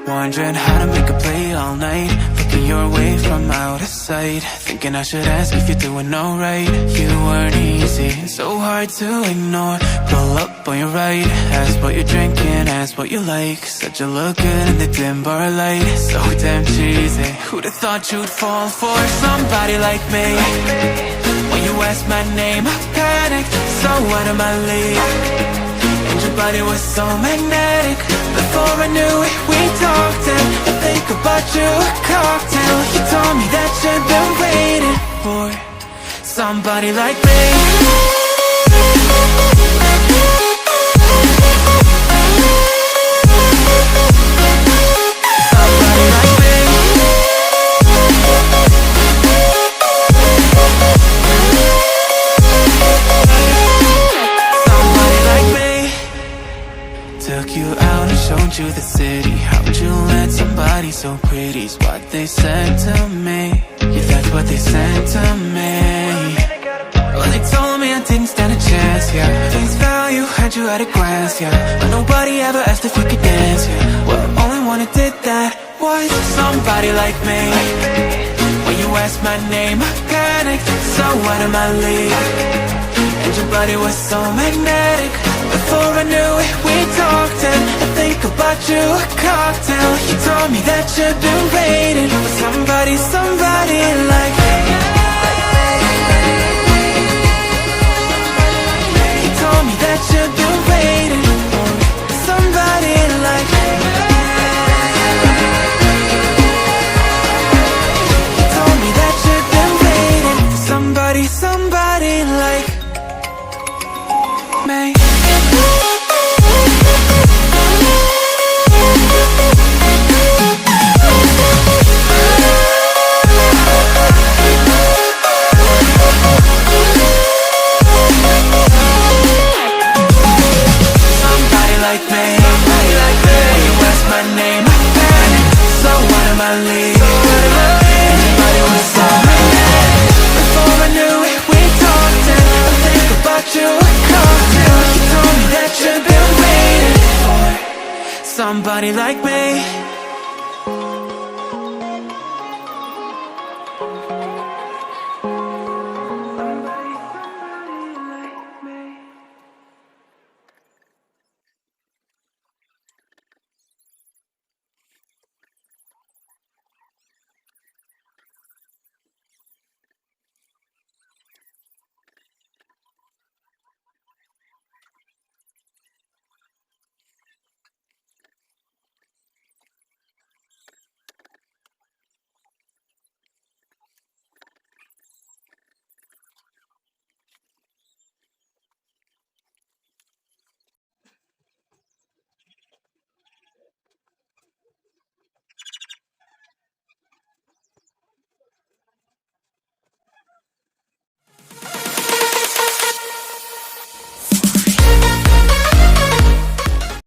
Wondering how to make a play all night, looking your way from out of sight, thinking I should ask if you're doing alright. You weren't easy, so hard to ignore. Pull up on your right, ask what you're drinking, ask what you like. Said you look good in the dim bar light, so damn cheesy. Who'd have thought you'd fall for somebody like me? When you asked my name, I panicked, so out of my league. And your body was so magnetic. Before I knew it, we talked, and I think about you a cocktail. You told me that you've been waiting for somebody like me. Somebody like me. Somebody like me. Took you out and showed you the city. How'd you let somebody so pretty's what they said to me? Yeah, that's what they said to me. Well, they told me I didn't stand a chance, yeah. Face value, had you at a glance, yeah. But nobody ever asked if you could dance, yeah. Well, the only one who did that was somebody like me. When you asked my name, I panicked, so out of my league. And your body was so magnetic. Before I knew it, we talked, and I think about you a cocktail. You told me that you've been waiting for somebody like me. You told me that you've been waiting for somebody like me. You told me that you've been waiting for somebody like me. Somebody like me.